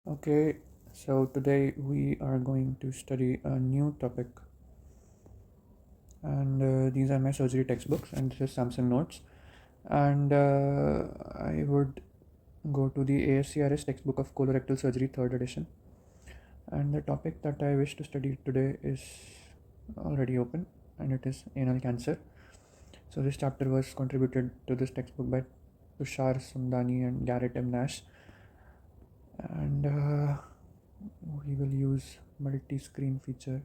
Okay, so today we are going to study a new topic, and these are my surgery textbooks, and this is Samsung Notes. And I would go to the ASCRS textbook of colorectal surgery, third edition. And the topic that I wish to study today is already open, and it is anal cancer. So, this chapter was contributed to this textbook by Tushar Sundani and Garrett M. Nash. And we will use multi-screen feature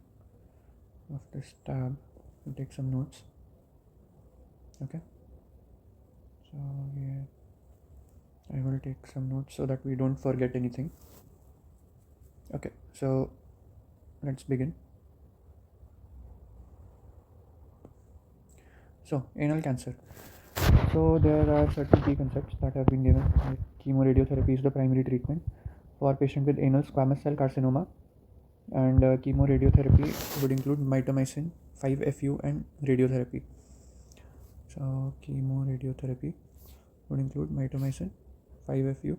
of this tab to take some notes. Okay, so yeah, I will take some notes so that we don't forget anything. Okay, so let's begin. So anal cancer. So there are certain key concepts that have been given. Like chemoradiotherapy is the primary treatment for patient with anal squamous cell carcinoma, and chemoradiotherapy would include mitomycin, 5-FU, and radiotherapy. So chemoradiotherapy would include mitomycin, 5-FU,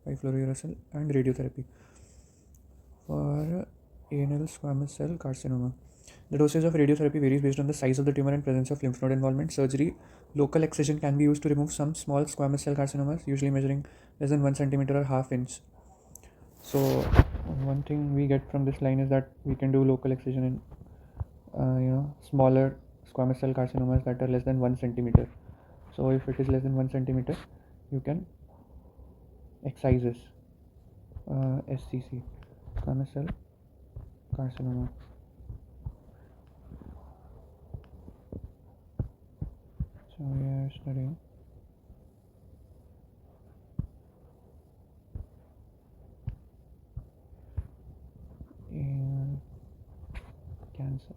5-fluorouracil, and radiotherapy for anal squamous cell carcinoma. The dosage of radiotherapy varies based on the size of the tumor and presence of lymph node involvement. Surgery, local excision can be used to remove some small squamous cell carcinomas, usually measuring less than 1 centimeter or half inch. So, one thing we get from this line is that we can do local excision in smaller squamous cell carcinomas that are less than 1 centimeter. So, if it is less than 1 centimeter, you can excise this SCC, squamous cell carcinoma. So we are studying anal cancer.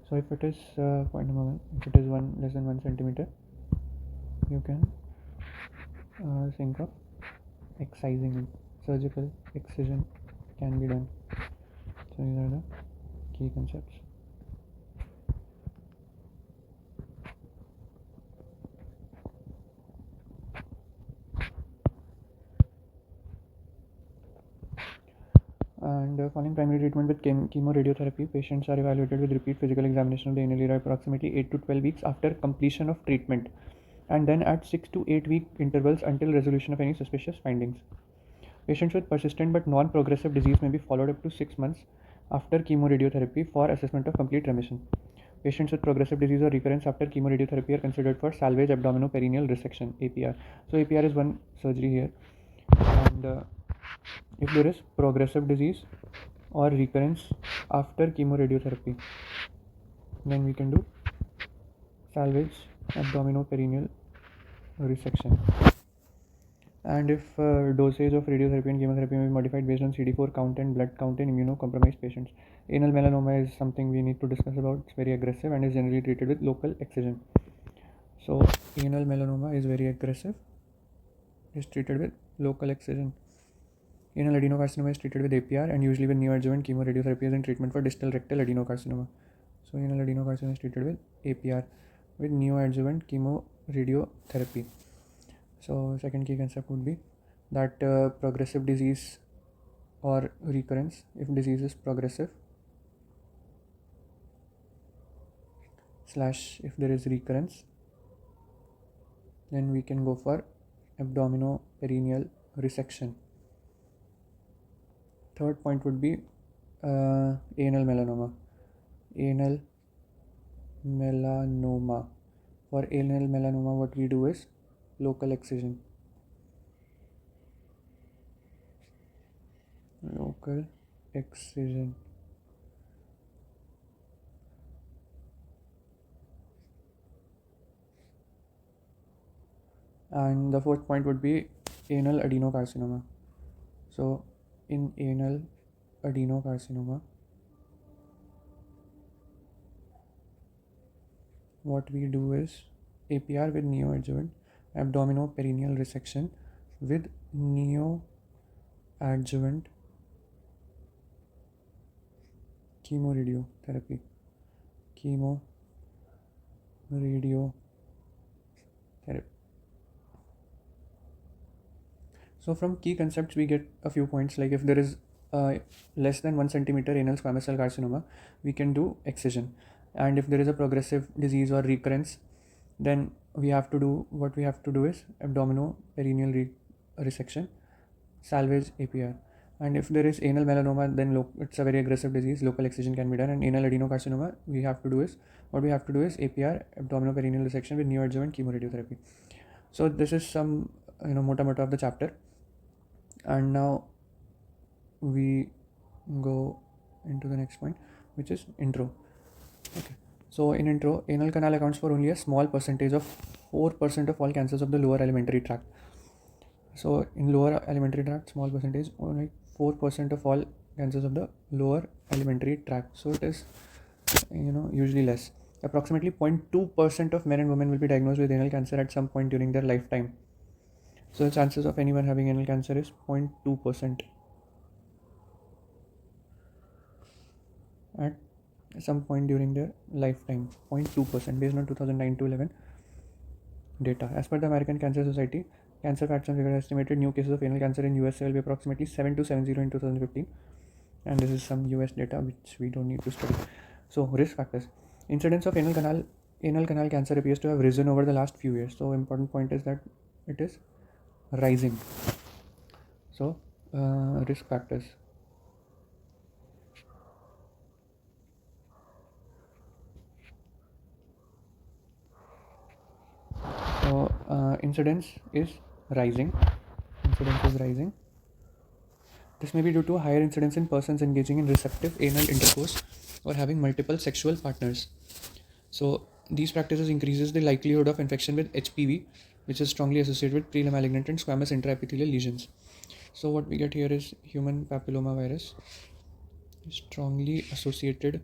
So if it is point number one, if it is less than 1 centimeter, you can think of excising it. Surgical excision can be done. So these are the key concepts. And following primary treatment with chemoradiotherapy, patients are evaluated with repeat physical examination of the anal area approximately 8 to 12 weeks after completion of treatment, and then at 6 to 8 week intervals until resolution of any suspicious findings. Patients with persistent but non-progressive disease may be followed up to 6 months after chemoradiotherapy for assessment of complete remission. Patients with progressive disease or recurrence after chemoradiotherapy are considered for salvage abdominoperineal resection (APR). So APR is one surgery here, and if there is progressive disease or recurrence after chemoradiotherapy, then we can do salvage abdominoperineal resection. And if dosage of radiotherapy and chemotherapy may be modified based on CD4 count and blood count in immunocompromised patients. Anal melanoma is something we need to discuss about. It's very aggressive and is generally treated with local excision. So anal melanoma is very aggressive. Is treated with local excision. Anal adenocarcinoma is treated with APR and usually with neoadjuvant chemoradiotherapy as in treatment for distal rectal adenocarcinoma. So anal adenocarcinoma is treated with APR with neoadjuvant chemoradiotherapy. So second key concept would be that progressive disease or recurrence, if disease is progressive / if there is recurrence, then we can go for abdominoperineal resection. Third point would be anal melanoma. Anal melanoma. For anal melanoma, what we do is local excision. Local excision. And the fourth point would be anal adenocarcinoma. So in anal adenocarcinoma, what we do is APR with neoadjuvant abdominoperineal resection with neoadjuvant chemoradiotherapy. So from key concepts we get a few points, like if there is less than 1 centimeter anal squamous cell carcinoma, we can do excision, and if there is a progressive disease or recurrence, then we have to do what we have to do is abdominoperineal resection, salvage APR. And if there is anal melanoma, then it's a very aggressive disease, local excision can be done. And anal adenocarcinoma, we have to do is APR, abdominoperineal resection with neoadjuvant chemoradiotherapy. So this is some mota mota of the chapter, and now we go into the next point, which is intro. Okay, so in intro, anal canal accounts for only a small percentage of 4% of all cancers of the lower alimentary tract. So in lower alimentary tract, small percentage, only 4% of all cancers of the lower alimentary tract. So it is usually less. Approximately 0.2% of men and women will be diagnosed with anal cancer at some point during their lifetime. So the chances of anyone having anal cancer is 0.2% at some point during their lifetime. 0.2% based on 2009 to 11 data. As per the American Cancer Society, Cancer Facts and Figures estimated new cases of anal cancer in USA will be approximately 7270 in 2015, and this is some US data which we don't need to study. So risk factors. Incidence of anal canal cancer appears to have risen over the last few years. So important point is that it is rising. So risk factors. So incidence is rising. This may be due to a higher incidence in persons engaging in receptive anal intercourse or having multiple sexual partners. So these practices increases the likelihood of infection with HPV, which is strongly associated with pre-malignant and squamous intraepithelial lesions. So what we get here is human papilloma virus, strongly associated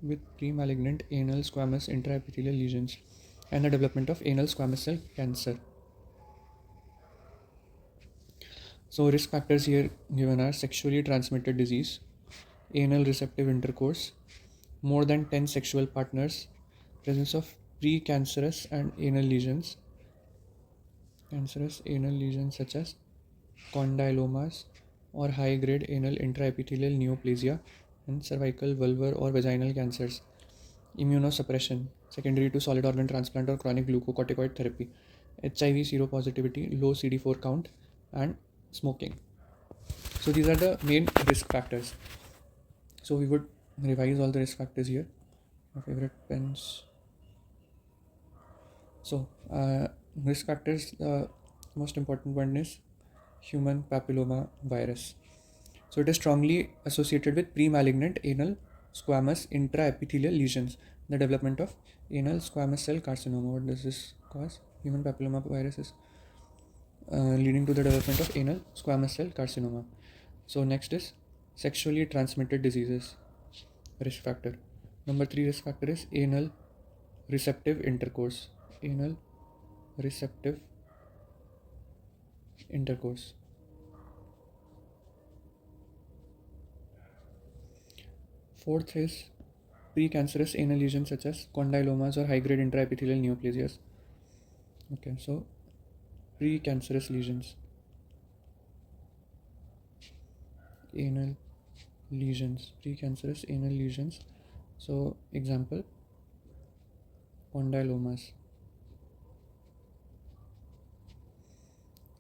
with pre-malignant anal squamous intraepithelial lesions and the development of anal squamous cell cancer. So risk factors here given are sexually transmitted disease, anal receptive intercourse, more than 10 sexual partners, presence of precancerous and anal lesions, cancerous anal lesions such as condylomas or high-grade anal intraepithelial neoplasia, and cervical, vulvar or vaginal cancers. Immunosuppression, secondary to solid organ transplant or chronic glucocorticoid therapy. HIV seropositivity, low CD4 count, and smoking. So these are the main risk factors. So we would revise all the risk factors here. My favorite pens. So risk factors, the most important one is human papilloma virus. So it is strongly associated with pre-malignant anal squamous intraepithelial lesions, the development of anal squamous cell carcinoma. What does this cause? Human papilloma virus is leading to the development of anal squamous cell carcinoma. So next is sexually transmitted diseases risk factor. Number 3 risk factor is anal receptive intercourse. Anal receptive intercourse. Fourth is precancerous anal lesions such as condylomas or high-grade intraepithelial neoplasias. Okay, so precancerous lesions, anal lesions, precancerous anal lesions. So example, condylomas.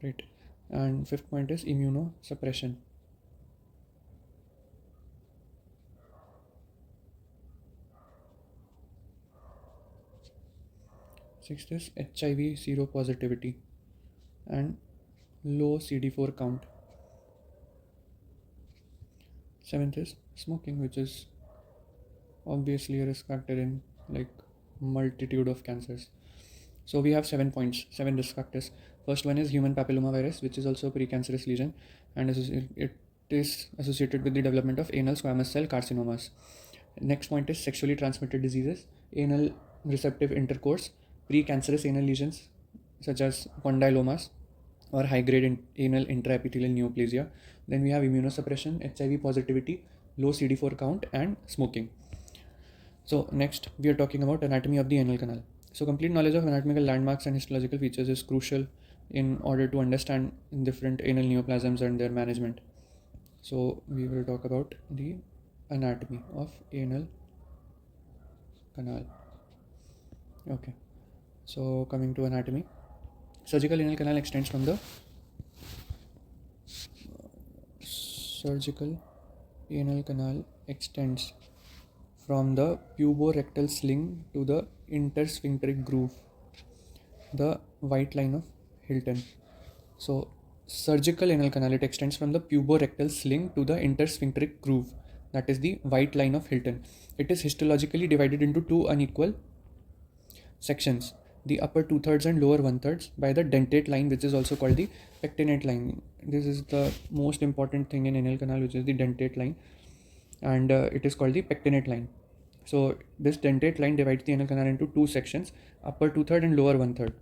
Right. And fifth point is immunosuppression. Sixth is HIV seropositivity and low CD4 count. Seventh is smoking, which is obviously a risk factor in like multitude of cancers. So we have 7 points, 7 risk factors. First one is human papillomavirus, which is also a precancerous lesion, and it is associated with the development of anal squamous cell carcinomas. Next point is sexually transmitted diseases, anal receptive intercourse, precancerous anal lesions such as condylomas or high-grade anal intraepithelial neoplasia. Then we have immunosuppression, HIV positivity, low CD4 count, and smoking. So next we are talking about anatomy of the anal canal. So complete knowledge of anatomical landmarks and histological features is crucial in order to understand different anal neoplasms and their management. So we will talk about the anatomy of anal canal. Okay, so coming to anatomy, surgical anal canal extends from the surgical anal canal extends from the puborectal sling to the intersphincteric groove, the white line of Hilton. So, surgical anal canal, it extends from the puborectal sling to the intersphincteric groove, that is the white line of Hilton. It is histologically divided into two unequal sections, the upper two-thirds and lower one-thirds, by the dentate line, which is also called the pectinate line. This is the most important thing in anal canal, which is the dentate line, and it is called the pectinate line. So this dentate line divides the anal canal into two sections, upper two-third and lower one-third.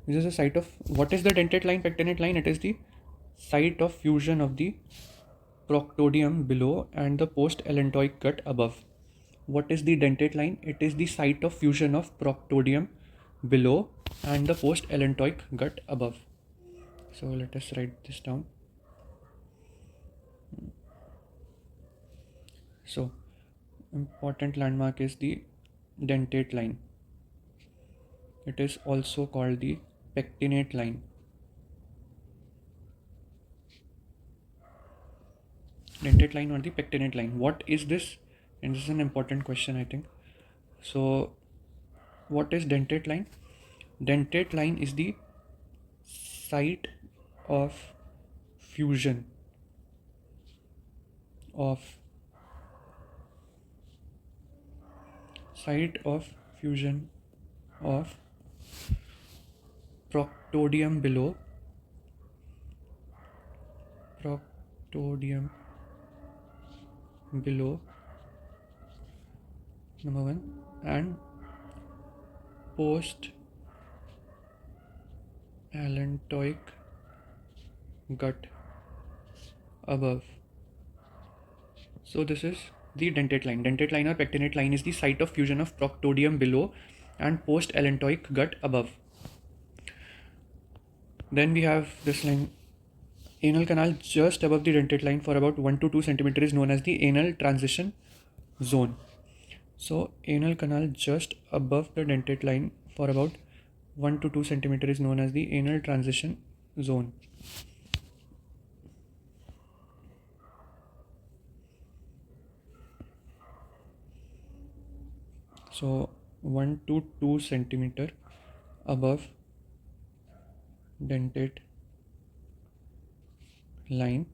This is the site of, what is the dentate line, pectinate line? It is the site of fusion of the proctodium below and the post-allantoic gut above. What is the dentate line? It is the site of fusion of proctodium below and the post-allantoic gut above. So let us write this down. So important landmark is the dentate line. It is also called the pectinate line. Dentate line or the pectinate line. What is this? And this is an important question, I think. So what is dentate line? Dentate line is the site of fusion of proctodium below number one, and post allantoic gut above. So this is the dentate line. Dentate line or pectinate line is the site of fusion of proctodium below and post allantoic gut above. Then we have this line. Anal canal just above the dentate line for about 1 to 2 centimeter is known as the anal transition zone. So anal canal just above the dentate line for about 1 to 2 centimeter is known as the anal transition zone. So 1 to 2 centimeter above dentate line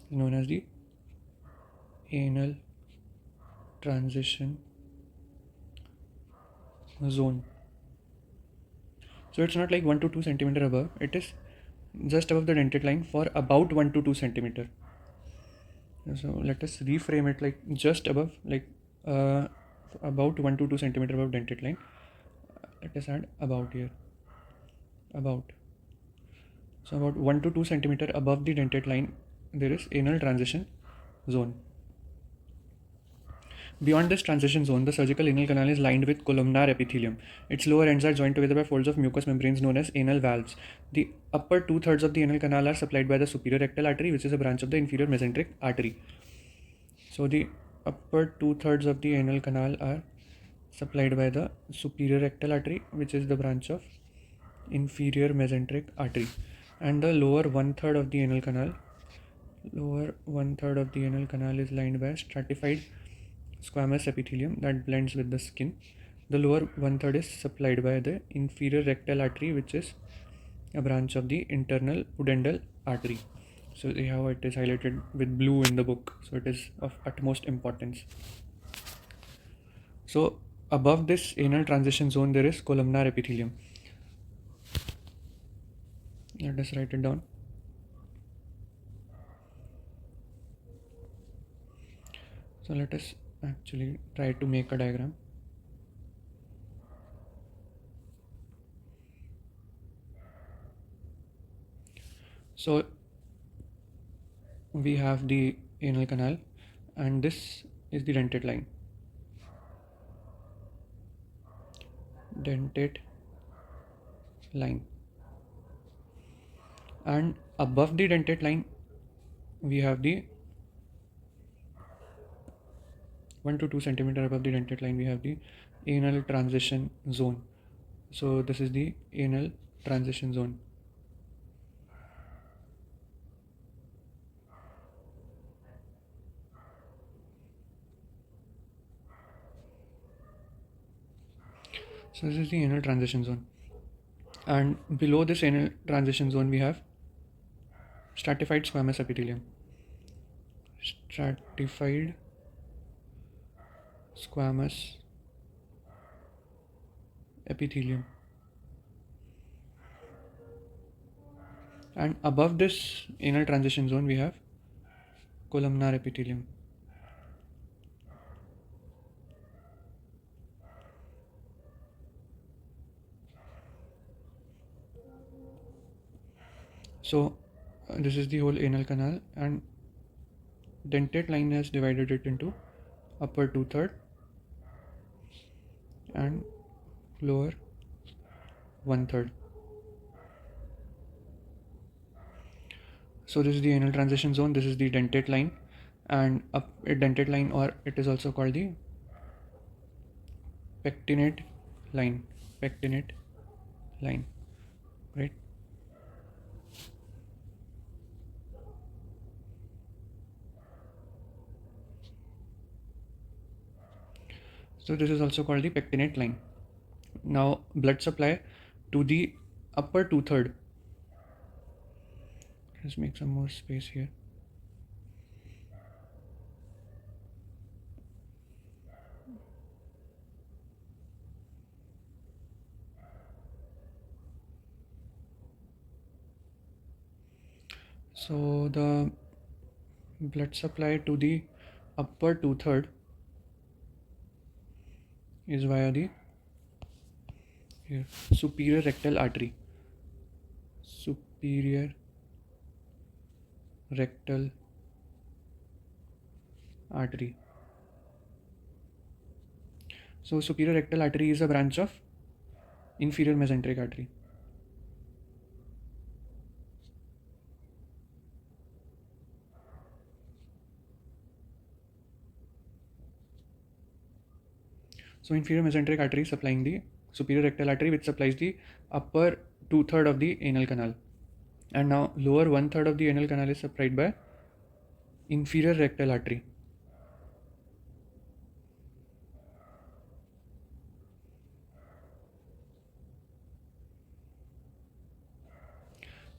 known as the anal transition zone. So it's not like 1 to 2 centimeter above, it is just above the dentate line for about 1 to 2 centimeter. So let us reframe it like just above, like about 1 to 2 centimeter above dentate line. Let us add about here, about. So about 1 to 2 centimeter above the dentate line there is anal transition zone. Beyond this transition zone, the surgical anal canal is lined with columnar epithelium. Its lower ends are joined together by folds of mucous membranes known as anal valves. The upper two-thirds of the anal canal are supplied by the superior rectal artery, which is a branch of the inferior mesenteric artery. So the upper two-thirds of the anal canal are supplied by the superior rectal artery, which is the branch of inferior mesenteric artery, and the lower one-third of the anal canal is lined by stratified squamous epithelium that blends with the skin. The lower one-third is supplied by the inferior rectal artery, which is a branch of the internal pudendal artery. So see how it is highlighted with blue in the book. So it is of utmost importance. So above this anal transition zone there is columnar epithelium. Let us write it down. So let us actually try to make a diagram. So we have the anal canal and this is the dentate line. Dentate line, and above the dentate line we have the 1 to 2 centimeter above the dentate line we have the anal transition zone. So this is the anal transition zone. So this is the anal transition zone, and below this anal transition zone we have stratified squamous epithelium. Stratified squamous epithelium, and above this anal transition zone we have columnar epithelium. So this is the whole anal canal, and dentate line has divided it into upper 2/3 and lower 1/3. So this is the anal transition zone, this is the dentate line, and a dentate line, or it is also called the pectinate line, right? So this is also called the pectinate line. Now blood supply to the upper 2/3. Let's make some more space here. So the blood supply to the upper 2/3 is via the superior rectal artery. Superior rectal artery. So superior rectal artery is a branch of inferior mesenteric artery. So inferior mesenteric artery supplying the superior rectal artery, which supplies the upper 2/3 of the anal canal. And now lower 1/3 of the anal canal is supplied by inferior rectal artery.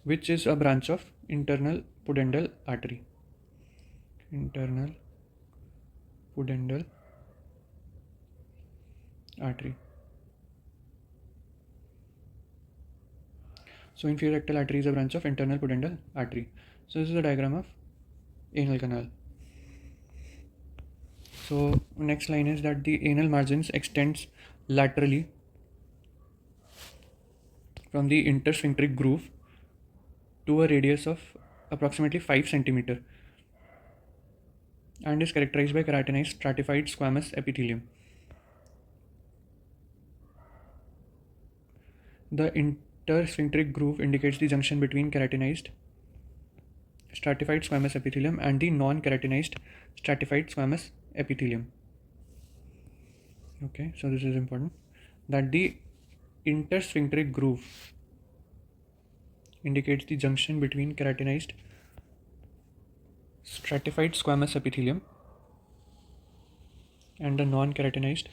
Which is a branch of internal pudendal artery. Internal pudendal artery. So inferior rectal artery is a branch of internal pudendal artery. So this is a diagram of anal canal. So next line is that the anal margins extends laterally from the intersphincteric groove to a radius of approximately 5 centimeter and is characterized by keratinized stratified squamous epithelium. The intersphincteric groove indicates the junction between keratinized stratified squamous epithelium and the non-keratinized stratified squamous epithelium. Okay, so this is important, that the intersphincteric groove indicates the junction between keratinized stratified squamous epithelium and the non-keratinized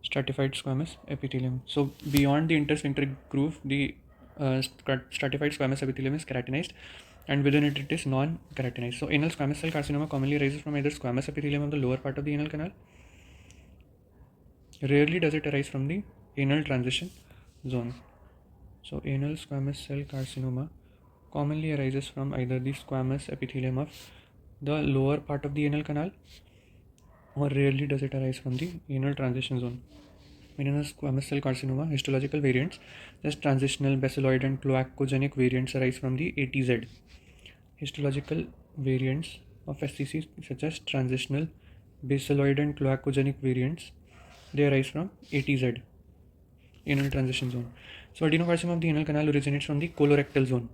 stratified squamous epithelium. So beyond the intersphincteric groove, the stratified squamous epithelium is keratinized, and within it is non-keratinized. So anal squamous cell carcinoma commonly arises from either squamous epithelium of the lower part of the anal canal. Rarely does it arise from the anal transition zone. So anal squamous cell carcinoma commonly arises from either the squamous epithelium of the lower part of the anal canal, or rarely does it arise from the anal transition zone. In a squamous cell carcinoma, histological variants, such as transitional, basiloid, and cloacogenic variants arise from the ATZ. Histological variants of SCC, such as transitional, basiloid, and cloacogenic variants, they arise from ATZ, anal transition zone. So adenocarcinoma of the anal canal originates from the colorectal zone.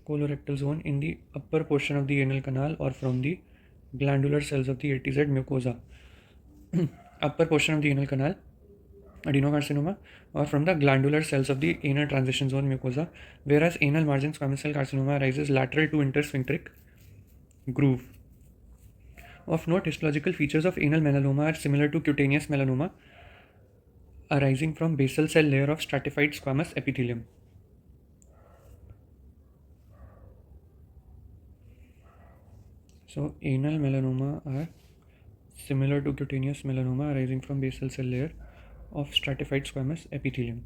Colorectal zone in the upper portion of the anal canal or from the glandular cells of the ATZ mucosa. Upper portion of the anal canal, adenocarcinoma, or from the glandular cells of the anal transition zone mucosa, whereas anal margin squamous cell carcinoma arises lateral to intersphincteric groove. Of note, histological features of anal melanoma are similar to cutaneous melanoma, arising from basal cell layer of stratified squamous epithelium. So anal melanoma are similar to cutaneous melanoma arising from basal cell layer of stratified squamous epithelium.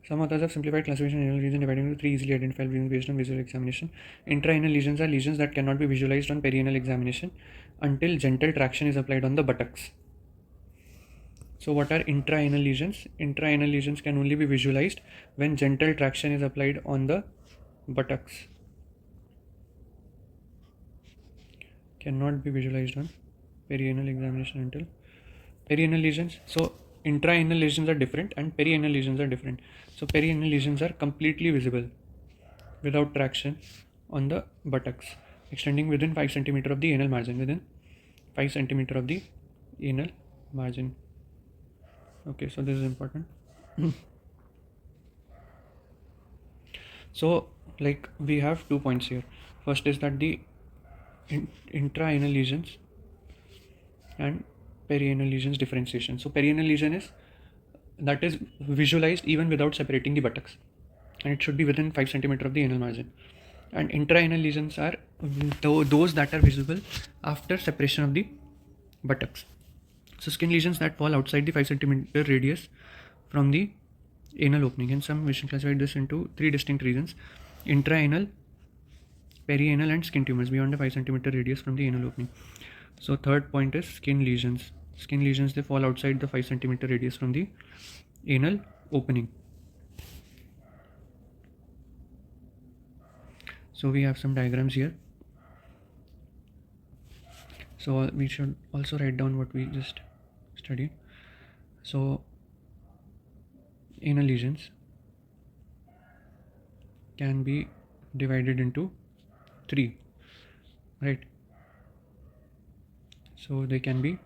Some authors have simplified classification of anal region dividing into three easily identifiable regions based on visual examination. Intraanal lesions are lesions that cannot be visualized on perianal examination until gentle traction is applied on the buttocks. So what are intraanal lesions? Intraanal lesions can only be visualized when gentle traction is applied on the buttocks. Cannot be visualized on perianal examination until perianal lesions. So intraanal lesions are different and perianal lesions are different. So perianal lesions are completely visible without traction on the buttocks, extending within 5 cm of the anal margin. Within 5 cm of the anal margin. Okay, so this is important. So like we have 2 points here. First is that the intraanal lesions and perianal lesions differentiation. So perianal lesion is that is visualized even without separating the buttocks, and it should be within 5 cm of the anal margin. And intraanal lesions are those that are visible after separation of the buttocks. So skin lesions that fall outside the 5 cm radius from the anal opening. And some we should classify this into three distinct regions: intraanal, perianal, and skin tumors beyond the 5 cm radius from the anal opening. So third point is skin lesions. Skin lesions, they fall outside the 5 cm radius from the anal opening. So we have some diagrams here. So we should also write down what we just studied. So anal lesions can be divided into three, right? So they can be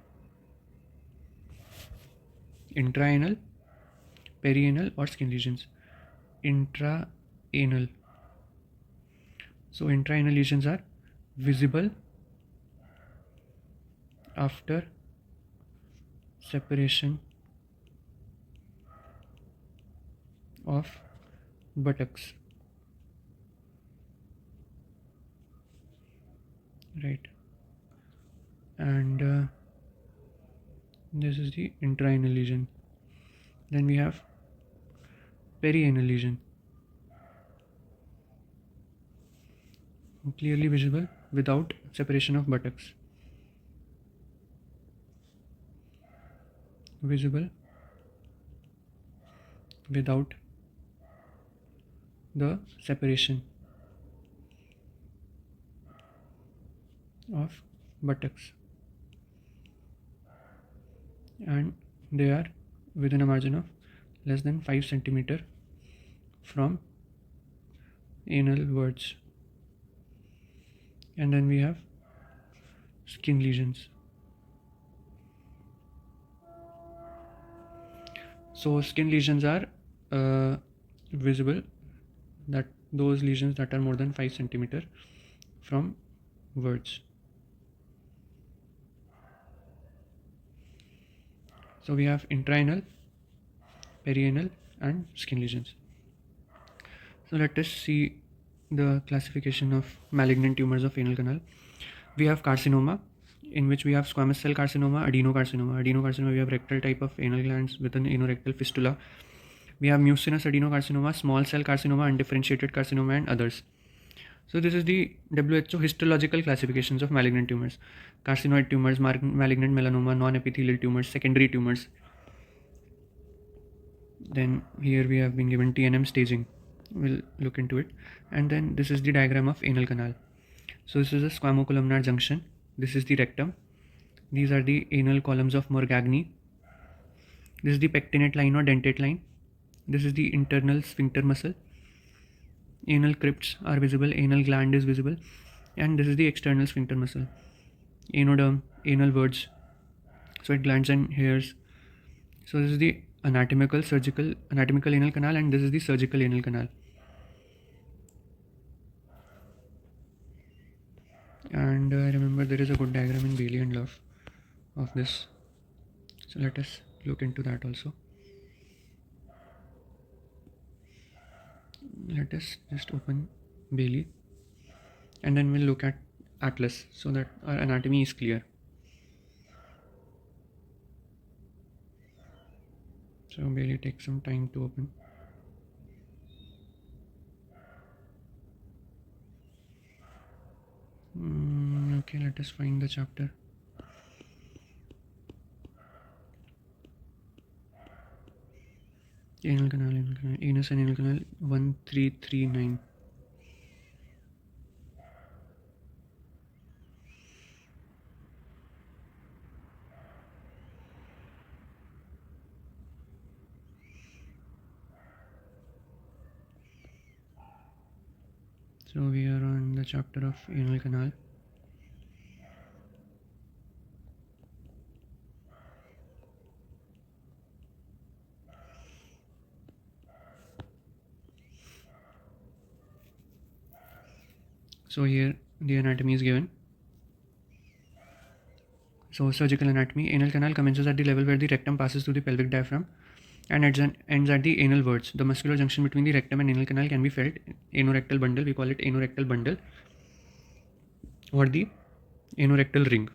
intraanal, perianal, or skin lesions. Intraanal. So intraanal lesions are visible after separation of buttocks, right? And this is the intraanal lesion. Then we have perianal lesion, clearly visible without separation of buttocks. Visible without the separation of buttocks, and they are within a margin of less than 5 cm from anal verge. And then we have skin lesions. So skin lesions are visible, that those lesions that are more than 5 cm from verge. So we have intraanal, perianal, and skin lesions. So let us see the classification of malignant tumors of anal canal. We have carcinoma, in which we have squamous cell carcinoma, adenocarcinoma. Adenocarcinoma, we have rectal type of anal glands with an anorectal fistula. We have mucinous adenocarcinoma, small cell carcinoma, undifferentiated carcinoma, and others. So this is the WHO histological classifications of malignant tumors: carcinoid tumors, malignant melanoma, non-epithelial tumors, secondary tumors. Then here we have been given TNM staging. We'll look into it. And then this is the diagram of anal canal. So this is a squamocolumnar junction. This is the rectum. These are the anal columns of Morgagni. This is the pectinate line or dentate line. This is the internal sphincter muscle. Anal crypts are visible, anal gland is visible, and this is the external sphincter muscle. Anoderm, anal verge, sweat glands and hairs. So this is the anatomical anal canal, and this is the surgical anal canal. And I remember there is a good diagram in Bailey and Love of this. So let us look into that also. Let us just open Bailey and then we'll look at Atlas so that our anatomy is clear. So Bailey takes some time to open. Okay, let us find the chapter. Anal canal, anus and anal canal 1339. So we are on the chapter of anal canal. So here the anatomy is given. So surgical anatomy, anal canal commences at the level where the rectum passes through the pelvic diaphragm and ends at the anal verge. The muscular junction between the rectum and anal canal can be felt. Anorectal bundle, we call it anorectal bundle or the anorectal ring.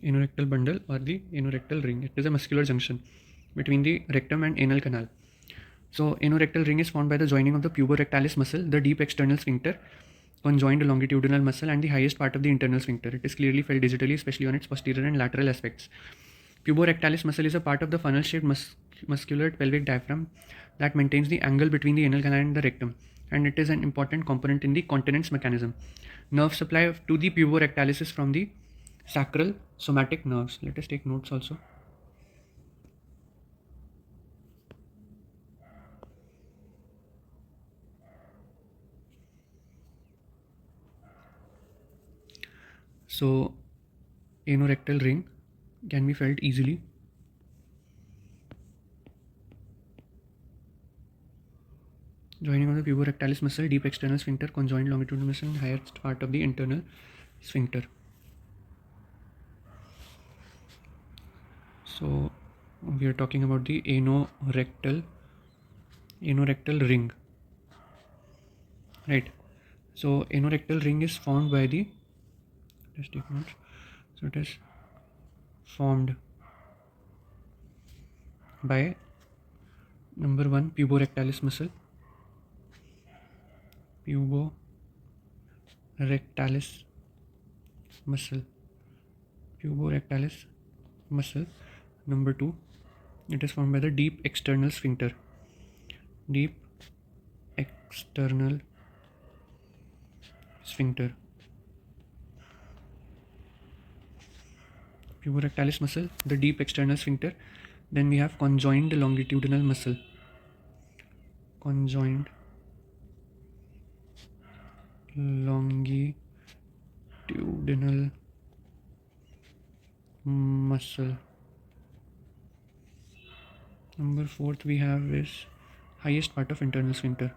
Anorectal bundle or the anorectal ring. It is a muscular junction between the rectum and anal canal. So anorectal ring is formed by the joining of the puborectalis muscle, the deep external sphincter, conjoined longitudinal muscle, and the highest part of the internal sphincter. It is clearly felt digitally, especially on its posterior and lateral aspects. Puborectalis muscle is a part of the funnel-shaped muscular pelvic diaphragm that maintains the angle between the anal canal and the rectum, and it is an important component in the continence mechanism. Nerve supply to the puborectalis is from the sacral somatic nerves. Let us take notes also. So anorectal ring can be felt easily. Joining of the puborectalis muscle, deep external sphincter, conjoined longitudinal muscle, and highest part of the internal sphincter. So we are talking about the anorectal ring, right? So anorectal ring is formed by the, let's take notes. So it is formed by number 1 puborectalis muscle, puborectalis muscle. Number 2, it is formed by the deep external sphincter, puborectalis muscle, the deep external sphincter. Then we have conjoined longitudinal muscle, Number 4th we have is highest part of internal sphincter.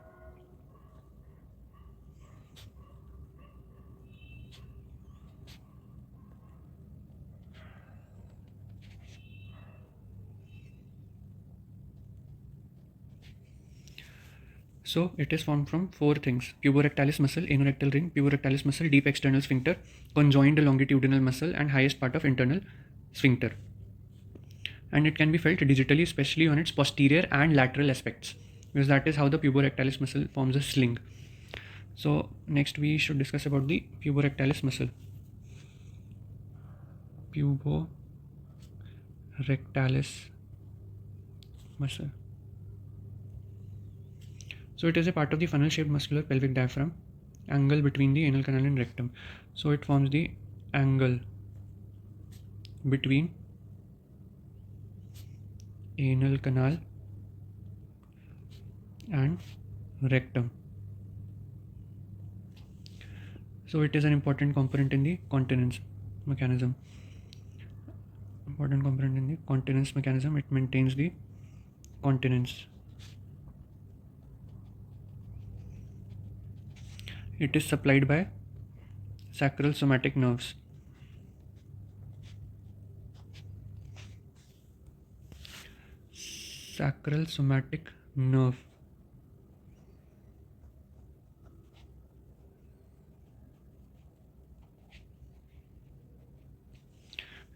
So it is formed from 4 things: puborectalis muscle, anorectal ring, puborectalis muscle, deep external sphincter, conjoined longitudinal muscle, and highest part of internal sphincter. And it can be felt digitally, especially on its posterior and lateral aspects, because that is how the puborectalis muscle forms a sling. So next we should discuss about the puborectalis muscle. Puborectalis muscle. So it is a part of the funnel-shaped muscular pelvic diaphragm angle between the anal canal and rectum. So it forms the angle between anal canal and rectum. So it is an important component in the continence mechanism. Important component in the continence mechanism. It maintains the continence. It is supplied by sacral somatic nerves. Sacral somatic nerve.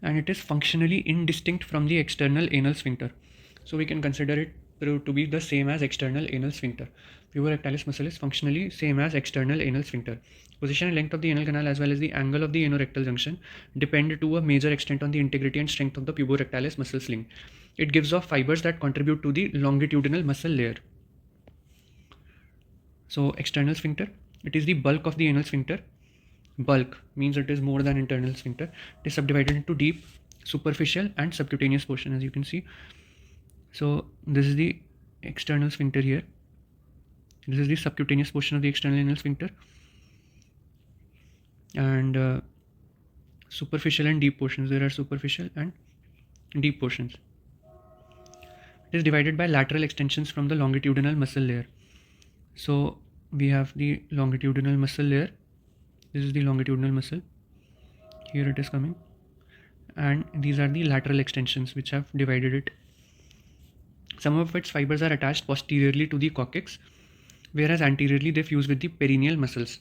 And it is functionally indistinct from the external anal sphincter. So we can consider it to be the same as external anal sphincter. Puborectalis muscle is functionally same as external anal sphincter. Position and length of the anal canal as well as the angle of the anorectal junction depend to a major extent on the integrity and strength of the puborectalis muscle sling. It gives off fibers that contribute to the longitudinal muscle layer. So external sphincter, it is the bulk of the anal sphincter. Bulk means it is more than internal sphincter. It is subdivided into deep, superficial and subcutaneous portion, as you can see. So this is the external sphincter here. This is the subcutaneous portion of the external anal sphincter, and superficial and deep portions. There are superficial and deep portions. It is divided by lateral extensions from the longitudinal muscle layer. So we have the longitudinal muscle layer. This is the longitudinal muscle. Here it is coming, and these are the lateral extensions which have divided it. Some of its fibers are attached posteriorly to the coccyx, whereas anteriorly they fuse with the perineal muscles.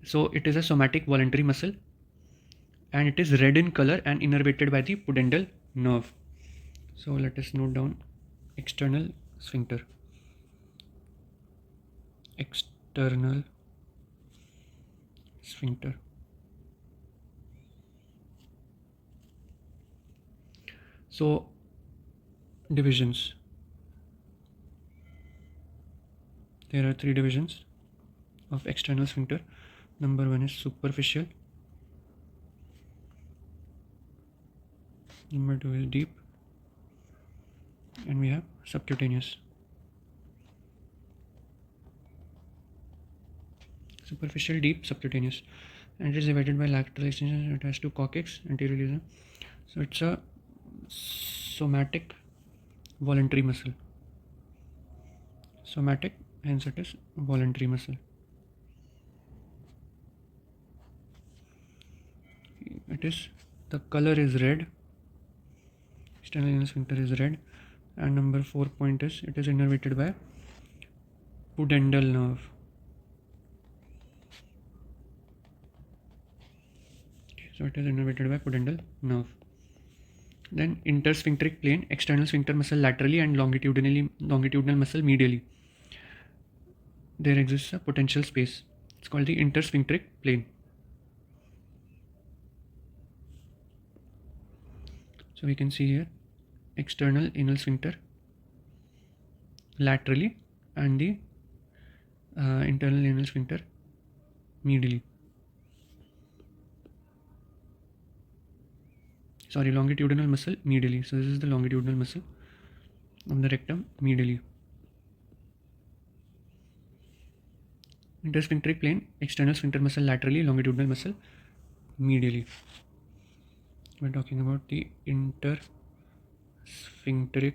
So it is a somatic voluntary muscle, and it is red in color and innervated by the pudendal nerve. So let us note down external sphincter. External sphincter. So divisions. There are three divisions of external sphincter. Number one is superficial. Number two is deep. And we have subcutaneous. Superficial, deep, subcutaneous. And it is divided by lateral extension attached to coccyx anteriorly. So it's a somatic voluntary muscle. Somatic, hence it is voluntary muscle. It is, the color is red. External anal sphincter is red. And number 4 point is, it is innervated by pudendal nerve. So it is innervated by pudendal nerve. Then intersphincteric plane, external sphincter muscle laterally and longitudinal muscle medially. There exists a potential space. It's called the intersphincteric plane. So we can see here external anal sphincter laterally and the internal anal sphincter medially. Sorry, longitudinal muscle medially. So this is the longitudinal muscle of the rectum medially. Intersphincteric plane, external sphincter muscle laterally, longitudinal muscle medially. We're talking about the intersphincteric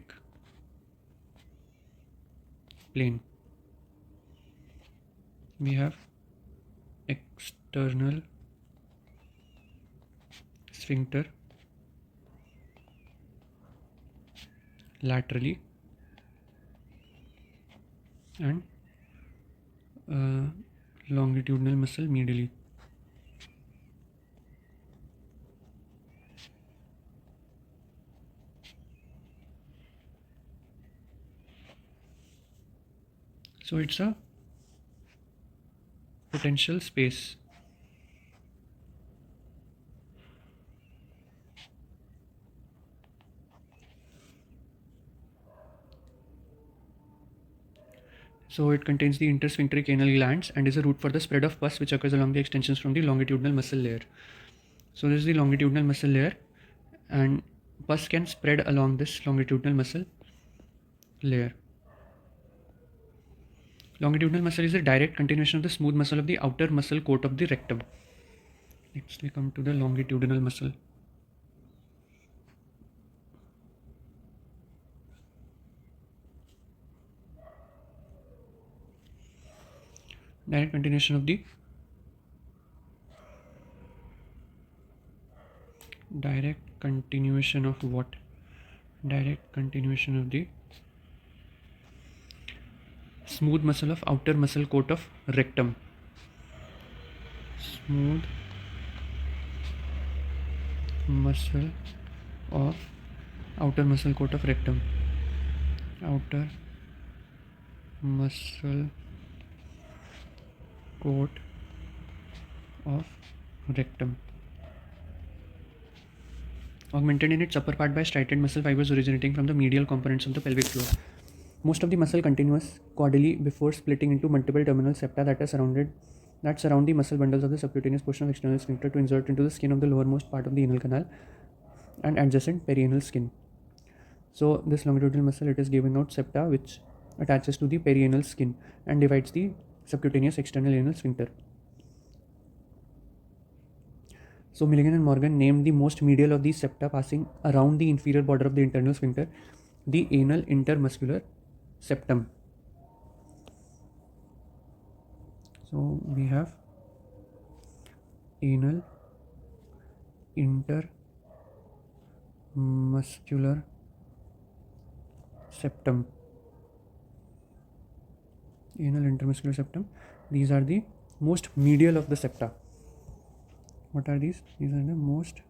plane. We have external sphincter laterally and longitudinal muscle medially. So it's a potential space. So it contains the intersphincteric anal glands and is a route for the spread of pus which occurs along the extensions from the longitudinal muscle layer. So this is the longitudinal muscle layer, and pus can spread along this longitudinal muscle layer. Longitudinal muscle is a direct continuation of the smooth muscle of the outer muscle coat of the rectum. Next we come to the longitudinal muscle. Direct continuation of the direct continuation of what? Direct continuation of the smooth muscle of outer muscle coat of rectum. Smooth muscle of outer muscle coat of rectum. Outer muscle coat of rectum. Augmented in its upper part by striated muscle fibers originating from the medial components of the pelvic floor. Most of the muscle continuous caudally before splitting into multiple terminal septa that surround the muscle bundles of the subcutaneous portion of external sphincter to insert into the skin of the lowermost part of the anal canal and adjacent perianal skin. So this longitudinal muscle, it is giving out septa which attaches to the perianal skin and divides the subcutaneous external anal sphincter. So Milligan and Morgan named the most medial of these septa passing around the inferior border of the internal sphincter the anal intermuscular septum. So we have anal intermuscular septum. Anal intermuscular septum. These are the most medial of the septa. What are these? These are the most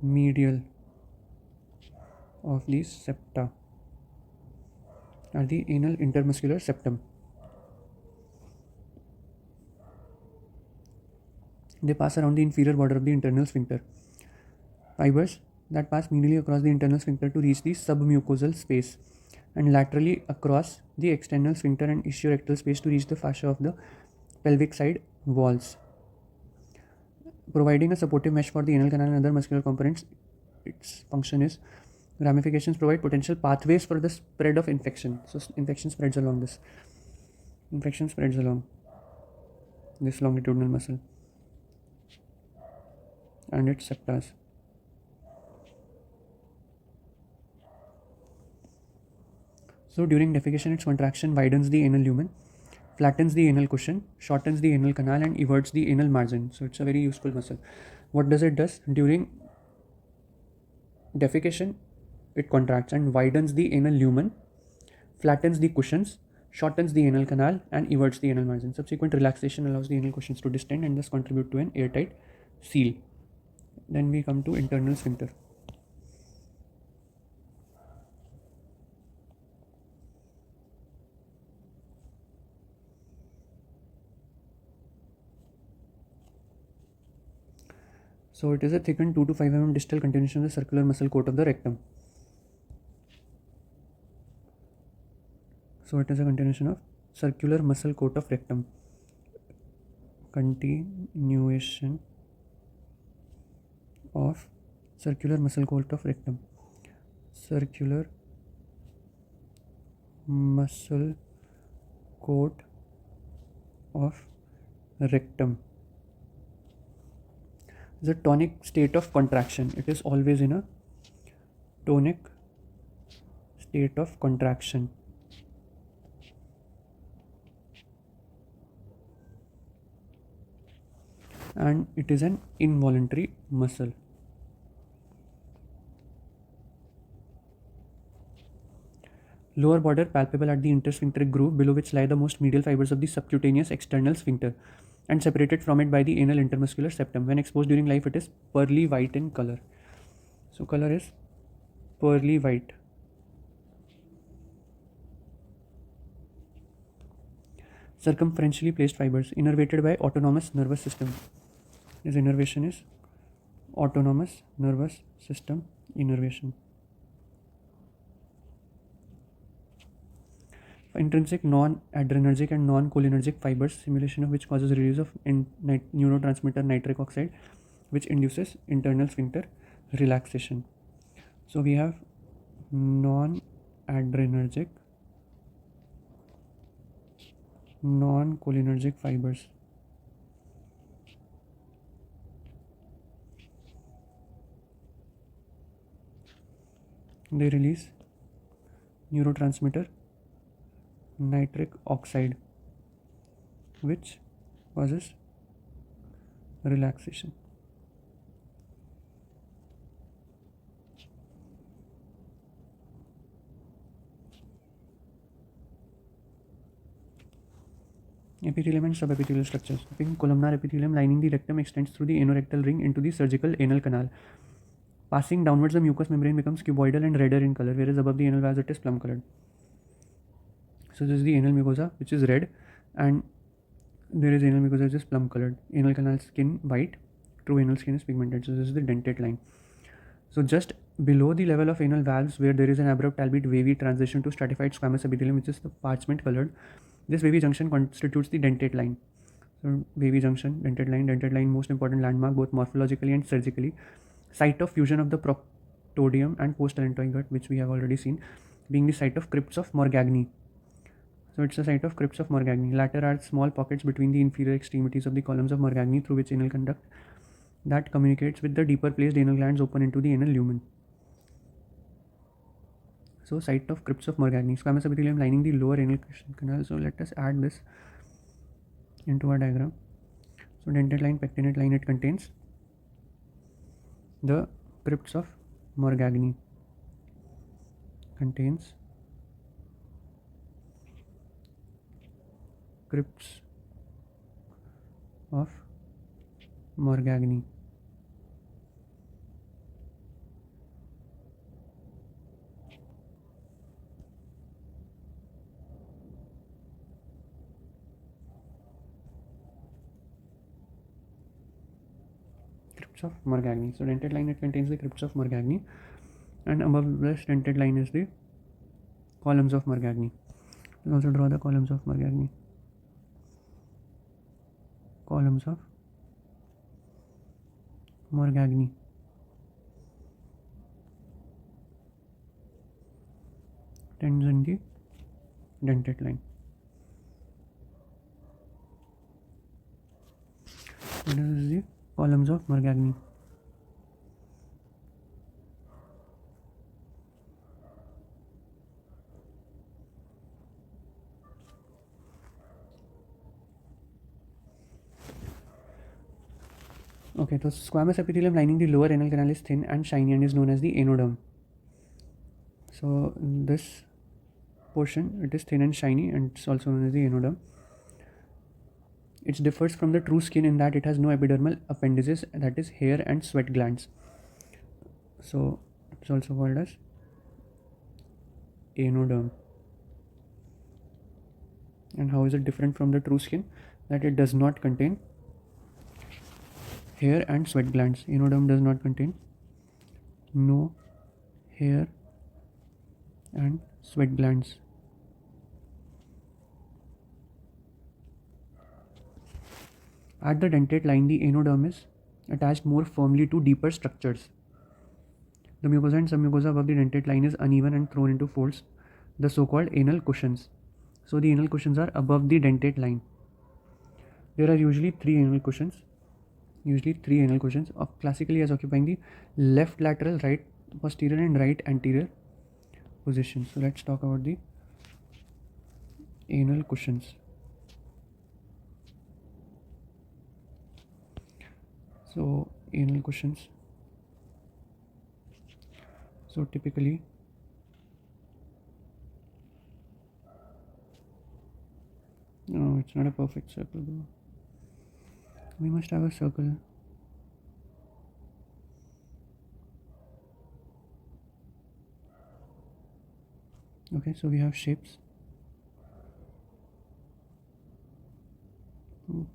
medial of these septa are the anal intermuscular septum. They pass around the inferior border of the internal sphincter. Fibers that pass medially across the internal sphincter to reach the submucosal space and laterally across the external sphincter and ischiorectal space to reach the fascia of the pelvic side walls. Providing a supportive mesh for the anal canal and other muscular components, its function is ramifications provide potential pathways for the spread of infection. So infection spreads along this. Infection spreads along this longitudinal muscle and its septas. So during defecation, its contraction widens the anal lumen, flattens the anal cushion, shortens the anal canal and everts the anal margin. So it's a very useful muscle. What does it does? During defecation, it contracts and widens the anal lumen, flattens the cushions, shortens the anal canal and everts the anal margin. Subsequent relaxation allows the anal cushions to distend and thus contribute to an airtight seal. Then we come to internal sphincter. So it is a thickened 2 to 5 mm distal continuation of the circular muscle coat of the rectum. So it is a continuation of circular muscle coat of rectum. Continuation of circular muscle coat of rectum. Circular muscle coat of rectum. The tonic state of contraction. It is always in a tonic state of contraction. And it is an involuntary muscle. Lower border palpable at the intersphincteric groove below which lie the most medial fibers of the subcutaneous external sphincter and separated from it by the anal intermuscular septum. When exposed during life, it is pearly white in color. So color is pearly white. Circumferentially placed fibers innervated by autonomous nervous system. This innervation is autonomous nervous system innervation. Intrinsic non-adrenergic and non-cholinergic fibers, simulation of which causes release of neurotransmitter nitric oxide, which induces internal sphincter relaxation. So we have non-adrenergic, non-cholinergic fibers. They release neurotransmitter nitric oxide, which causes relaxation. Epithelium and subepithelial structures. Pink columnar epithelium lining the rectum extends through the anorectal ring into the surgical anal canal. Passing downwards, the mucous membrane becomes cuboidal and redder in color, whereas above the anal valves it is plum colored. So this is the anal mucosa, which is red, and there is anal mucosa which is plum colored. Anal canal skin white. True anal skin is pigmented. So this is the dentate line. So just below the level of anal valves, where there is an abrupt albeit wavy transition to stratified squamous epithelium, which is the parchment colored, this wavy junction constitutes the dentate line. So wavy junction, dentate line, most important landmark both morphologically and surgically. Site of fusion of the proctodium and post-allantoid gut, which we have already seen, being the site of crypts of Morgagni. So it's a site of crypts of Morgagni. Latter are small pockets between the inferior extremities of the columns of Morgagni through which anal conduct that communicates with the deeper placed anal glands open into the anal lumen. So site of crypts of Morgagni, squamous epithelium lining the lower anal canal. So let us add this into our diagram. So dentate line, pectinate line, it contains the crypts of Morgagni. Contains crypts of Morgagni. Crypts of Morgagni. So dentate line, it contains the crypts of Morgagni, and above this dentate line is the columns of Morgagni. We'll also draw the columns of Morgagni. Columns of Morgagni. Tends in the dentate line. So this is the columns of Morgagni. Okay, so squamous epithelium lining the lower anal canal is thin and shiny and is known as the anoderm. So this portion, it is thin and shiny and it's also known as the anoderm. It differs from the true skin in that it has no epidermal appendages, that is hair and sweat glands. So it's also called as anoderm. And how is it different from the true skin? That it does not contain hair and sweat glands. Anoderm does not contain no hair and sweat glands. At the dentate line, the anoderm is attached more firmly to deeper structures. The mucosa and submucosa above the dentate line is uneven and thrown into folds, the so-called anal cushions. So the anal cushions are above the dentate line. There are usually three anal cushions, classically as occupying the left lateral, right posterior and right anterior positions. So let's talk about the anal cushions. So anal cushions, so typically no, it's not a perfect circle though. We must have a circle. Okay, so we have shapes.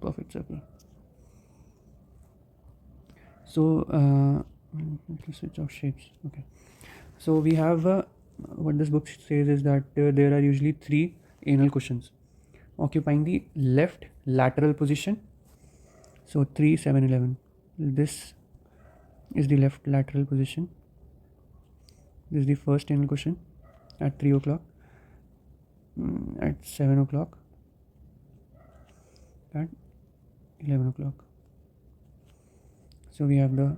Perfect circle. So let's switch off shapes. Okay, so we have what this book says is that there are usually three anal cushions occupying the left lateral position. So 3, 7, 11. This is the left lateral position. This is the first anal cushion at 3 o'clock, at 7 o'clock, at 11 o'clock. So we have the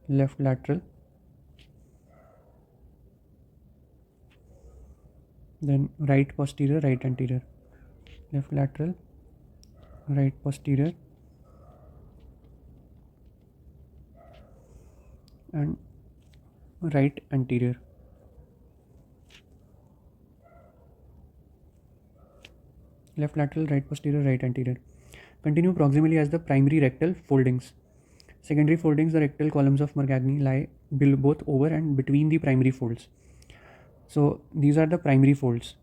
left lateral, then right posterior, right anterior, left lateral, right posterior, and right anterior. Left lateral, right posterior, right anterior. Continue proximally as the primary rectal foldings. Secondary foldings, the rectal columns of Morgagni lie both over and between the primary folds. So these are the primary folds.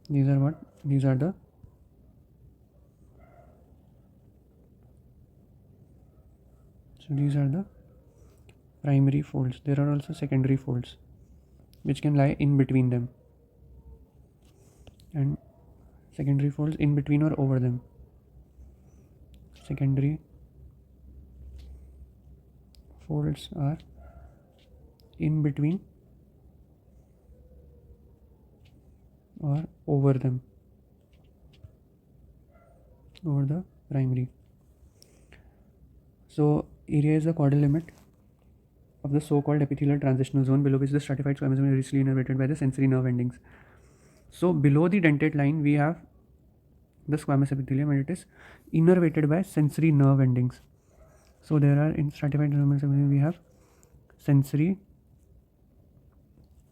These are what? These are the primary folds. There are also secondary folds which can lie in between them, and secondary folds in between or over them. Secondary folds are in between or over them, over the primary. So area is the caudal limit of the so-called epithelial transitional zone below which the stratified squamous is recently innervated by the sensory nerve endings. So below the dentate line we have the squamous epithelium, and it is innervated by sensory nerve endings. So there are in stratified squamous epithelium we have sensory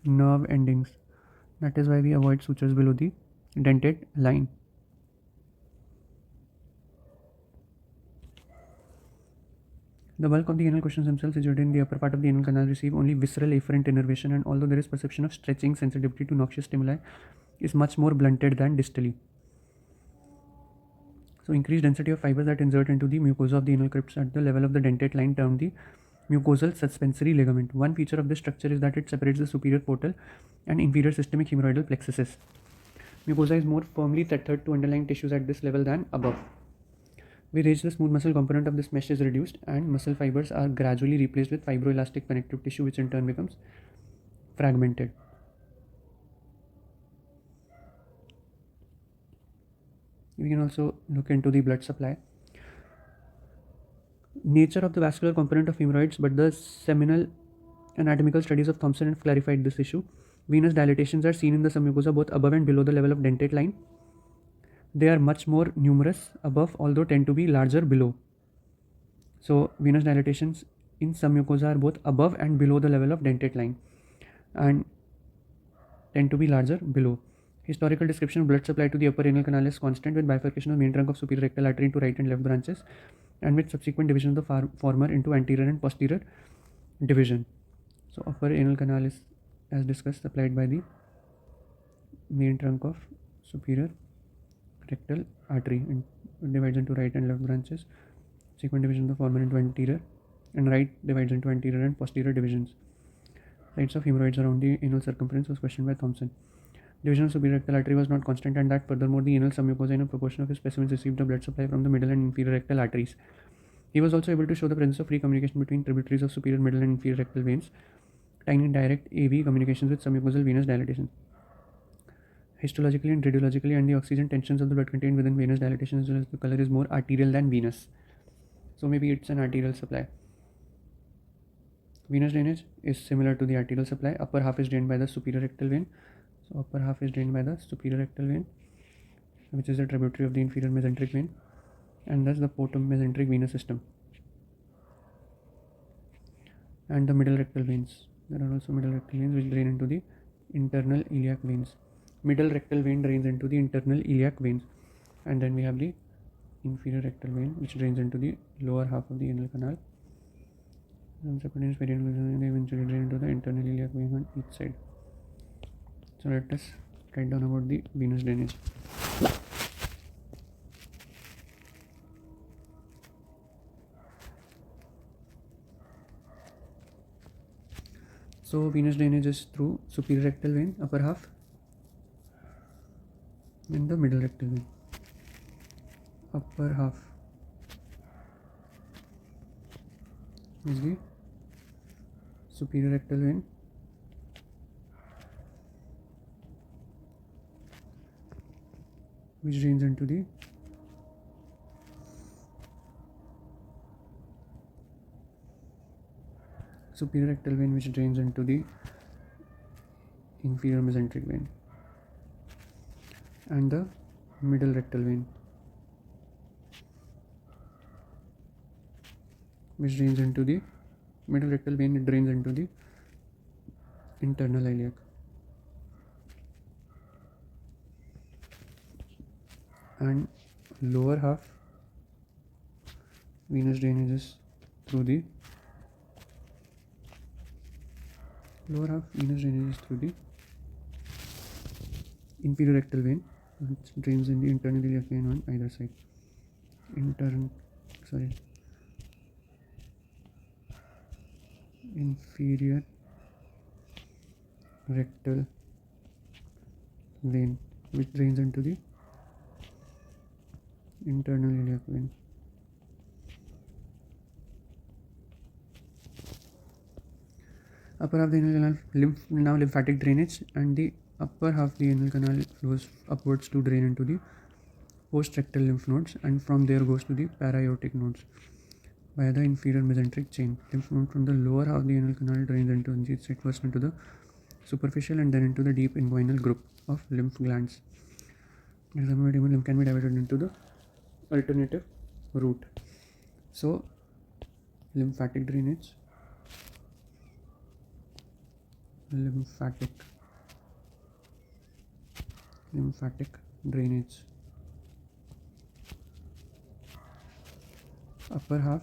nerve endings. That is why we avoid sutures below the dentate line. The bulk of the anal cushions themselves situated in the upper part of the anal canal receive only visceral afferent innervation, and although there is perception of stretching, sensitivity to noxious stimuli is much more blunted than distally. So increased density of fibers that insert into the mucosa of the anal crypts at the level of the dentate line termed the mucosal suspensory ligament. One feature of this structure is that it separates the superior portal and inferior systemic hemorrhoidal plexuses. Mucosa is more firmly tethered to underlying tissues at this level than above. With age, the smooth muscle component of this mesh is reduced and muscle fibers are gradually replaced with fibroelastic connective tissue, which in turn becomes fragmented. We can also look into the blood supply. Nature of the vascular component of hemorrhoids, but the seminal anatomical studies of Thompson have clarified this issue. Venous dilatations are seen in the submucosa both above and below the level of dentate line. They are much more numerous above, although tend to be larger below. So venous dilatations in submucosa are both above and below the level of dentate line and tend to be larger below. Historical description of blood supply to the upper anal canal is constant, with bifurcation of main trunk of superior rectal artery into right and left branches, and with subsequent division of the former into anterior and posterior division. So upper anal canal is, as discussed, supplied by the main trunk of superior rectal artery and divides into right and left branches. Subsequent division of the former into anterior, and right divides into anterior and posterior divisions. Sites of hemorrhoids around the anal circumference was questioned by Thompson. Division of superior rectal artery was not constant, and that furthermore the anal submucosa in a proportion of his specimens received a blood supply from the middle and inferior rectal arteries. He was also able to show the presence of free communication between tributaries of superior, middle and inferior rectal veins, tiny direct AV communications with submucosal venous dilatation. Histologically and radiologically, and the oxygen tensions of the blood contained within venous dilatation as well as the color is more arterial than venous. So maybe it's an arterial supply. Venous drainage is similar to the arterial supply. Upper half is drained by the superior rectal vein. So upper half is drained by the superior rectal vein, which is a tributary of the inferior mesenteric vein, and thus the portum mesenteric venous system. And the middle rectal veins. There are also middle rectal veins which drain into the internal iliac veins. Middle rectal vein drains into the internal iliac veins, and then we have the inferior rectal vein which drains into the lower half of the anal canal. And they eventually drain into the internal iliac vein on each side. So let us write down about the venous drainage. So venous drainage is through superior rectal vein, upper half, in the middle rectal vein. Upper half is the superior rectal vein, which drains into the superior rectal vein, which drains into the inferior mesenteric vein, and the middle rectal vein, which drains into the middle rectal vein. It drains into the internal iliac. And lower half venous drainage is through the inferior rectal vein, which drains in the internal iliac vein on either side. Inferior rectal vein, which drains into the internal iliac vein. Upper half of the anal canal, lymphatic drainage, and the upper half of the anal canal flows upwards to drain into the post-rectal lymph nodes, and from there goes to the para-aortic nodes via the inferior mesenteric chain. Lymph node from the lower half of the anal canal drains first into the superficial and then into the deep inguinal group of lymph glands. Lymph can be divided into the alternative route. So, lymphatic drainage, lymphatic drainage, upper half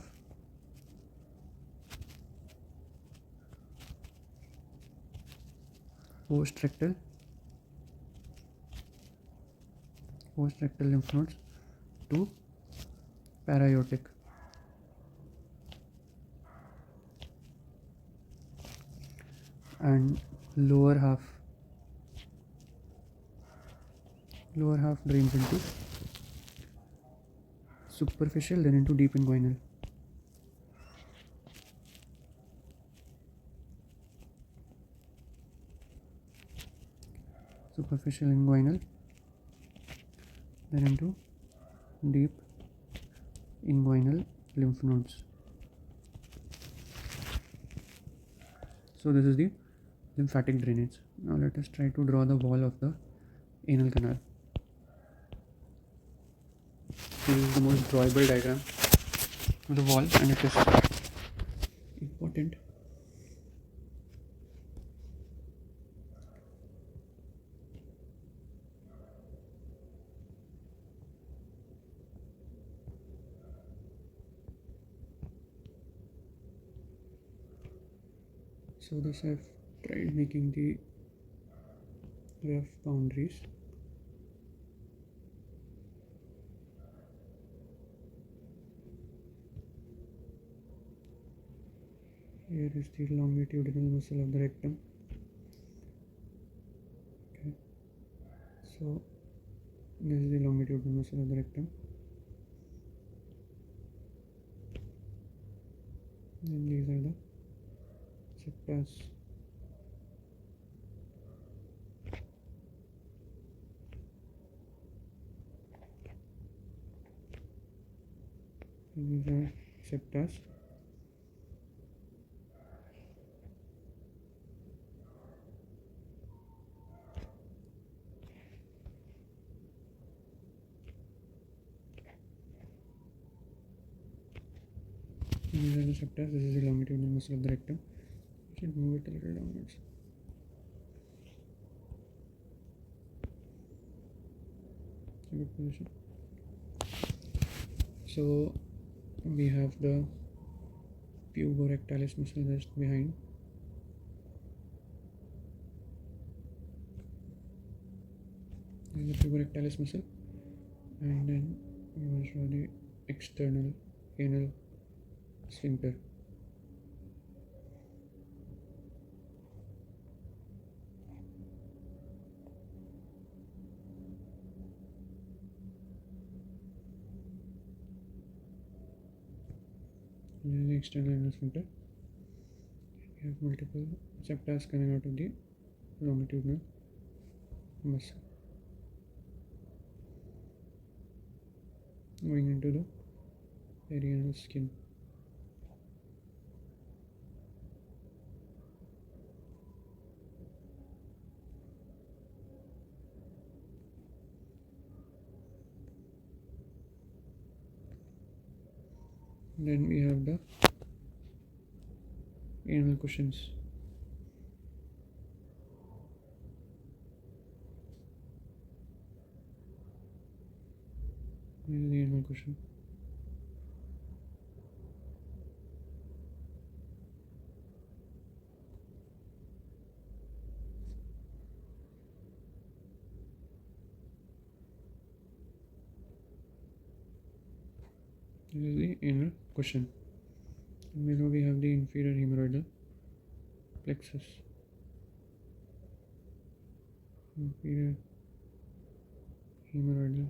post-rectal lymph nodes to para-aortic, and lower half drains into superficial, then into deep inguinal. Superficial inguinal, then into deep inguinal lymph nodes. So this is the lymphatic drainage. Now let us try to draw the wall of the anal canal. This is the most drawable diagram of the wall, and it is important. So thus I've tried making the rough boundaries. Here is the longitudinal muscle of the rectum. Okay. So this is the longitudinal muscle of the rectum. And these are the septas. These are septas. These are the septas. This is the longitudinal muscle of the rectum. I should move it a little downwards. It's a good position. So we have the puborectalis muscle just behind. This is the puborectalis muscle, and then we will show the external anal sphincter. the external anal sphincter. You have multiple septa coming out of the longitudinal muscle, going into the perianal skin. Then we have the anal cushions. This is the anal cushion. This is the anal cushion. And below we have the inferior hemorrhoidal plexus. Inferior hemorrhoidal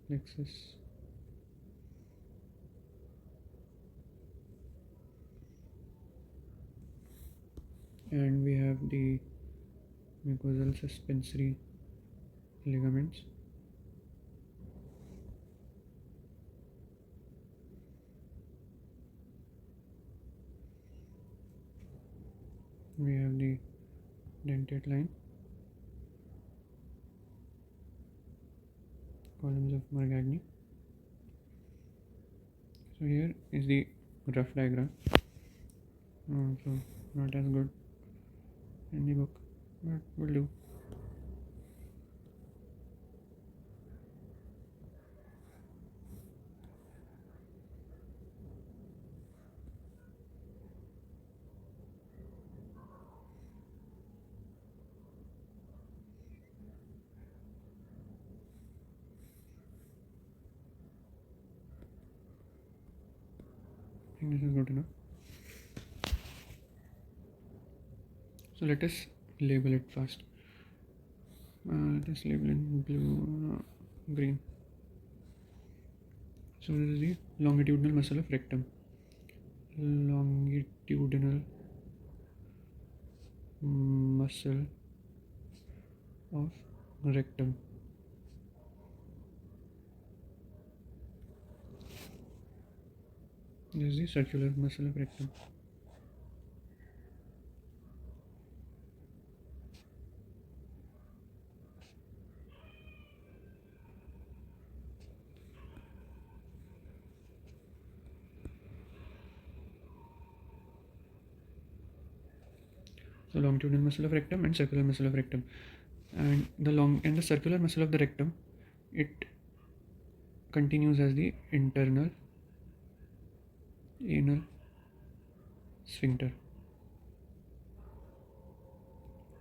plexus. And we have the mucosal suspensory ligaments. We have the dentate line, columns of Margagni. So here is the rough diagram. So not as good in the book, but will do. I think this is good enough. So let us label it fast. Let us label in blue, green. So this is the longitudinal muscle of rectum. Longitudinal muscle of rectum. This is the circular muscle of rectum. So longitudinal muscle of rectum and circular muscle of rectum. And the circular muscle of the rectum, it continues as the internal anal sphincter.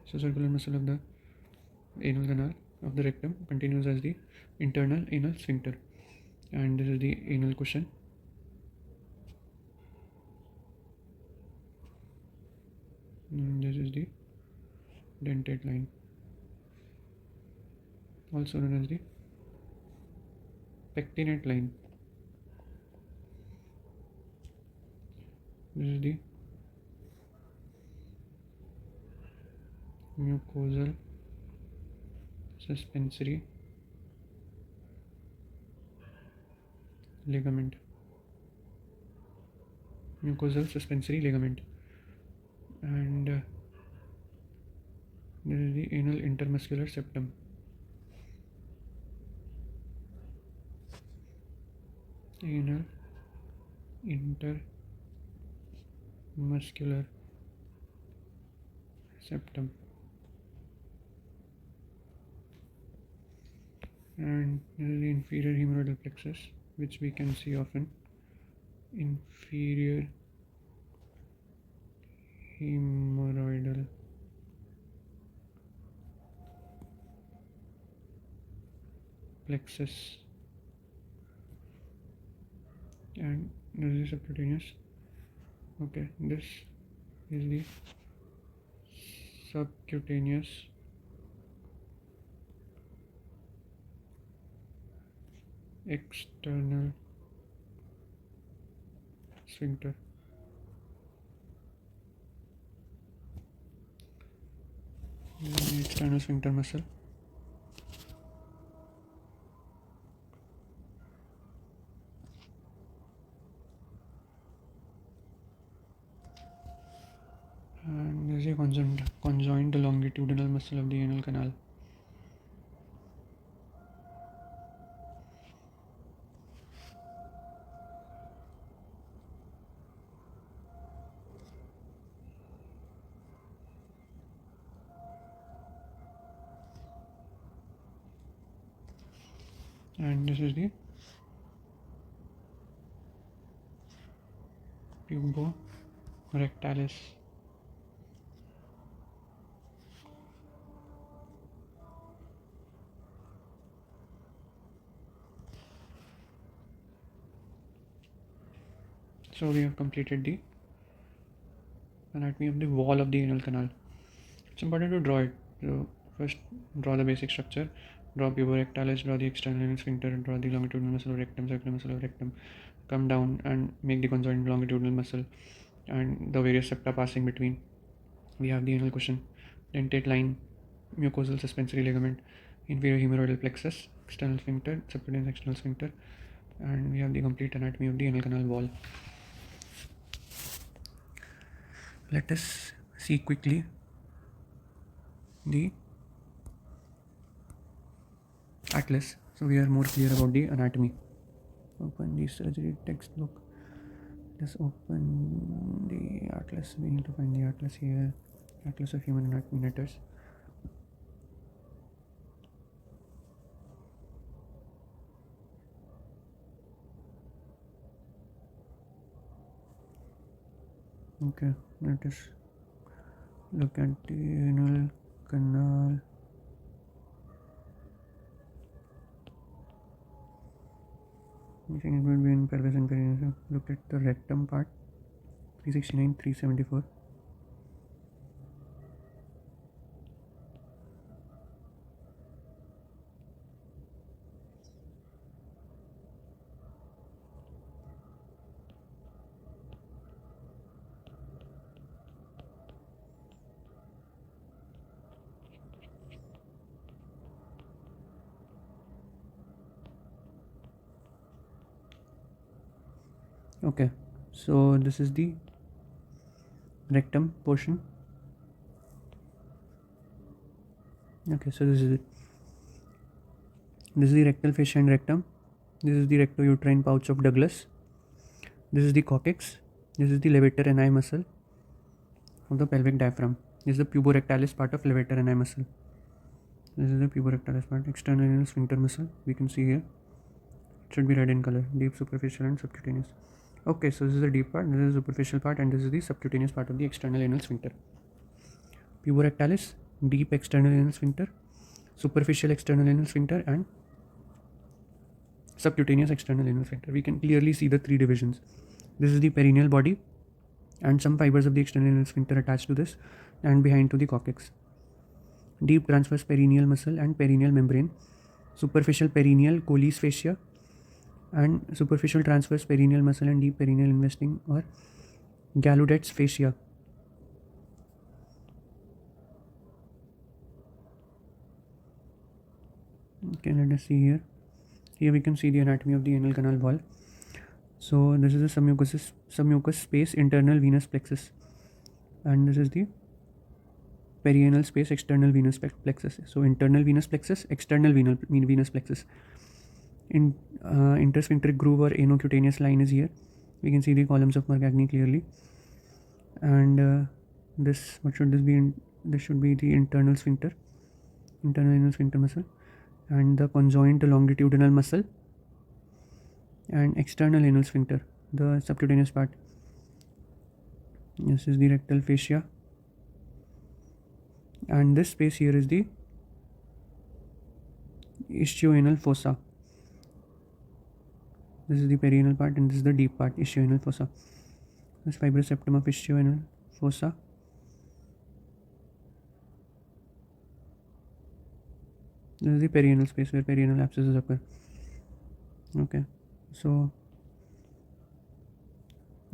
So circular muscle of the anal canal of the rectum continues as the internal anal sphincter, and this is the anal cushion. And this is the dentate line, also known as the pectinate line. This is the mucosal suspensory ligament. Mucosal suspensory ligament. And this is the anal intermuscular septum. Anal intermuscular septum. And this is the inferior hemorrhoidal plexus, which we can see often. Inferior hemorrhoidal plexus, and this is subcutaneous. Okay, this is the subcutaneous external sphincter. The external sphincter muscle. And this is a conjoined longitudinal muscle of the anal canal. And this is the pubo rectalis. So we have completed the anatomy of the wall of the anal canal. It's important to draw it. So first draw the basic structure, draw puborectalis, draw the external anal sphincter, draw the longitudinal muscle of rectum, circular muscle of rectum, come down and make the conjoined longitudinal muscle and the various septa passing between. We have the anal cushion, dentate line, mucosal suspensory ligament, inferior humeroidal plexus, external sphincter, subcutaneous external sphincter, and we have the complete anatomy of the anal canal wall. Let us see quickly the atlas, so we are more clear about the anatomy. Open the surgery textbook. Let's open the atlas. We need to find the atlas here. Atlas of Human Anatomy letters. Okay, let us look at the anal canal. I think it will be in pelvis and perineum. Look at the rectum part, 369, 374. Okay, so this is the rectum portion. Okay, so this is it. This is the rectal fascia and rectum. This is the recto-uterine pouch of Douglas. This is the coccyx. This is the levator ani muscle of the pelvic diaphragm. This is the puborectalis part of levator ani muscle. This is the puborectalis part, external anal sphincter muscle. We can see here. It should be red in color. Deep, superficial, and subcutaneous. Okay, so this is the deep part, this is the superficial part, and this is the subcutaneous part of the external anal sphincter. Puborectalis, deep external anal sphincter, superficial external anal sphincter, and subcutaneous external anal sphincter. We can clearly see the three divisions. This is the perineal body, and some fibers of the external anal sphincter attached to this, and behind to the coccyx. Deep transverse perineal muscle and perineal membrane, superficial perineal Colles fascia, and superficial transverse perineal muscle and deep perineal investing or Gallaudet fascia. Okay, let us see here. Here we can see the anatomy of the anal canal wall. So this is the submucous space, internal venous plexus, and this is the perianal space, external venous plexus. So internal venous plexus, external venous plexus. Intersphincteric groove or anocutaneous line is here. We can see the columns of Mercagni clearly. And this, what should this be? This should be the internal sphincter, internal anal sphincter muscle, and the conjoint longitudinal muscle, and external anal sphincter, the subcutaneous part. This is the rectal fascia, and this space here is the ischioanal fossa. This is the perianal part, and this is the deep part, ischioanal fossa. This fibrous septum of ischioanal fossa. This is the perianal space where perianal abscesses occur. Okay, so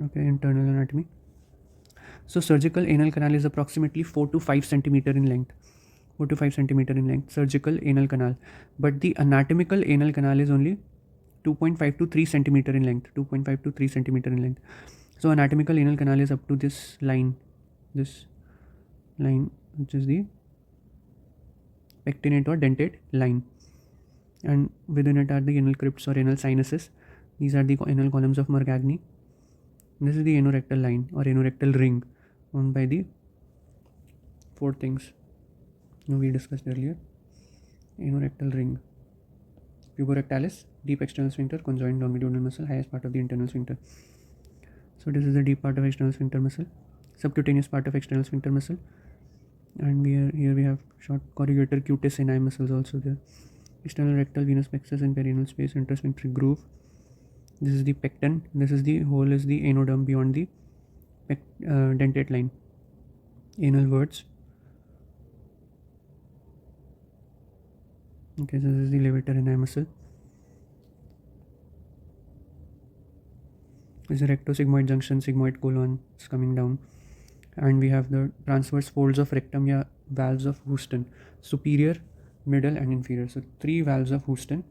Okay, internal anatomy. So surgical anal canal is approximately 4 to 5 centimeter in length. 4 to 5 centimeter in length, surgical anal canal. But the anatomical anal canal is only 2.5 to 3 centimeter in length. 2.5 to 3 centimeter in length. So anatomical anal canal is up to this line, which is the pectinate or dentate line, and within it are the anal crypts or anal sinuses. These are the anal columns of Mercagni. This is the anorectal line or anorectal ring, formed by the four things we discussed earlier. Anorectal ring, puborectalis, deep external sphincter, conjoined longitudinal muscle, highest part of the internal sphincter. So this is the deep part of external sphincter muscle, subcutaneous part of external sphincter muscle, and here we have short corrugator cutis ani muscles also there. External rectal venous plexus and perineal space, intersphincteric groove. This is the pecten. This is the hole is the anoderm beyond the dentate line. Anal words. Okay, so this is the levator ani muscle. This is the rectosigmoid junction, sigmoid colon is coming down, and we have the transverse folds of rectum, या valves of Houston, superior, middle, and inferior. So 3 valves of Houston,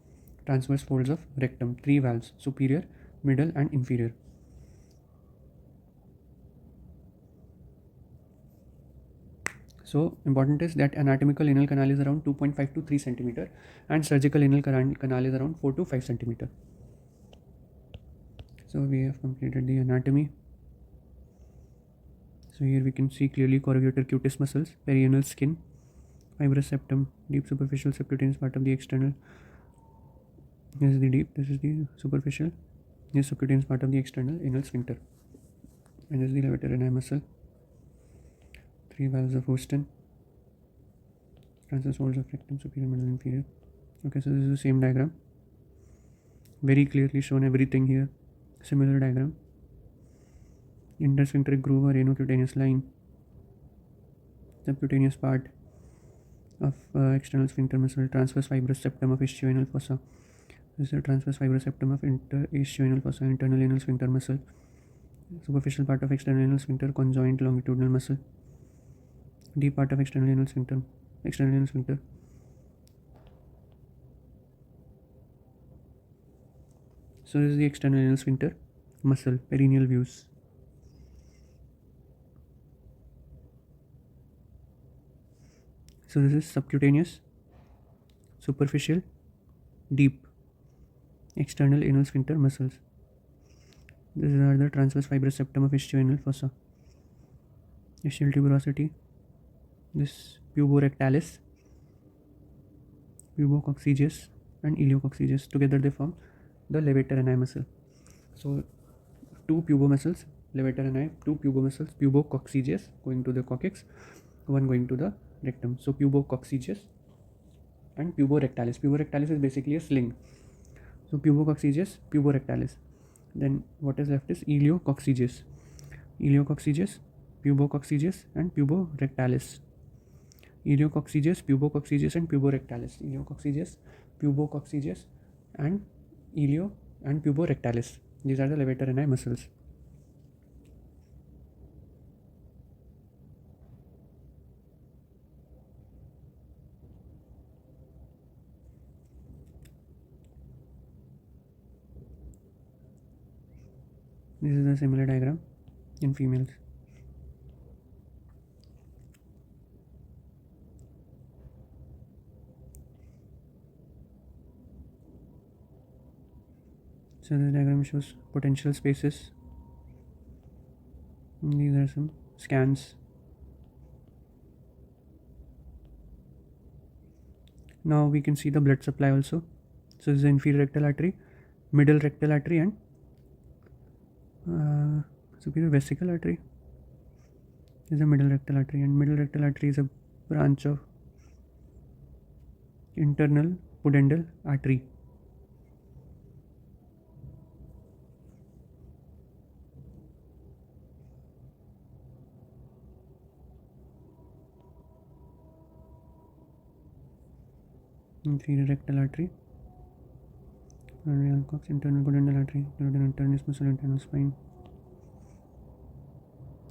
transverse folds of rectum, 3 valves, superior, middle, and inferior. So important is that anatomical anal canal is around 2.5 to 3 centimeter, and surgical anal canal is around 4 to 5 centimeter. So we have completed the anatomy. So here we can see clearly corrugator cutis muscles, perianal skin, fibrous septum, deep superficial subcutaneous part of the external. This is the deep, this is the superficial, this is subcutaneous part of the external anal sphincter. And this is the levator ani muscle, 3 valves of Houston, transverse folds of rectum, superior, middle, inferior. Okay, so this is the same diagram. Very clearly shown everything here. Similar diagram. Intersphincteric groove or anocutaneous line, subcutaneous part of external sphincter muscle, transverse fibrous septum of ischioanal fossa. This is the transverse fibrous septum of ischioanal fossa, internal anal sphincter muscle, superficial part of external anal sphincter, conjoint longitudinal muscle, deep part of external anal sphincter, external anal sphincter. So this is the external anal sphincter muscle, perineal views. So this is subcutaneous, superficial, deep, external anal sphincter muscles. These are the transverse fibrous septum of ischioanal fossa, ischial tuberosity, this puborectalis, pubococcygeus, and ileococcygeus. Together they form the levator ani muscle. So 2 pubomuscles, levator ani, 2 pubomuscles, pubococcygeus going to the coccyx, 1 going to the rectum. So pubococcygeus and puborectalis. Puborectalis is basically a sling. So pubococcygeus, puborectalis. Then what is left is ileococcygeus. Ileococcygeus, pubococcygeus, and puborectalis. Ileococcygeus, pubococcygeus, and puborectalis. Ileococcygeus, pubococcygeus, and ileo and puborectalis. These are the levator ani muscles. This is a similar diagram in females. So this diagram shows potential spaces. And these are some scans. Now we can see the blood supply also. So this is the inferior rectal artery, middle rectal artery, and superior vesical artery. This is the middle rectal artery, and middle rectal artery is a branch of internal pudendal artery. Inferior rectal artery, internal pudendal artery, internus muscle, internal spine.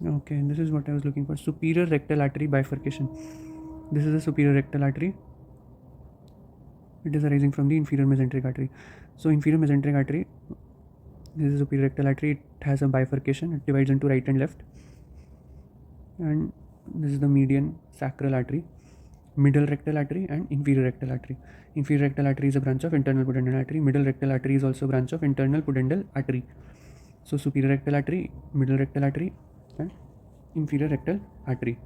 Okay, this is what I was looking for. Superior rectal artery bifurcation. This is a superior rectal artery. It is arising from the inferior mesenteric artery. So inferior mesenteric artery, this is superior rectal artery. It has a bifurcation. It divides into right and left. And this is the median sacral artery, middle rectal artery, and inferior rectal artery. Inferior rectal artery is a branch of internal pudendal artery. Middle rectal artery is also a branch of internal pudendal artery. So superior rectal artery, middle rectal artery, and inferior rectal artery.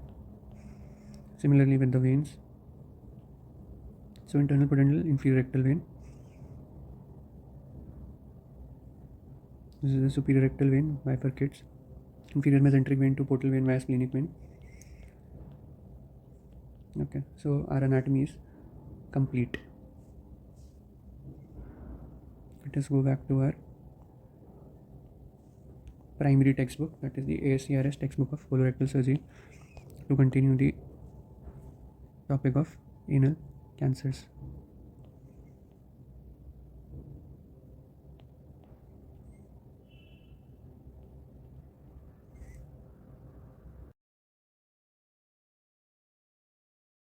Similarly with the veins. So internal pudendal, inferior rectal vein. This is the superior rectal vein, bifurcates. Inferior mesenteric vein to portal vein via splenic vein. Okay, so our anatomy is complete. Let us go back to our primary textbook, that is the ASCRS textbook of colorectal surgery, to continue the topic of anal cancers.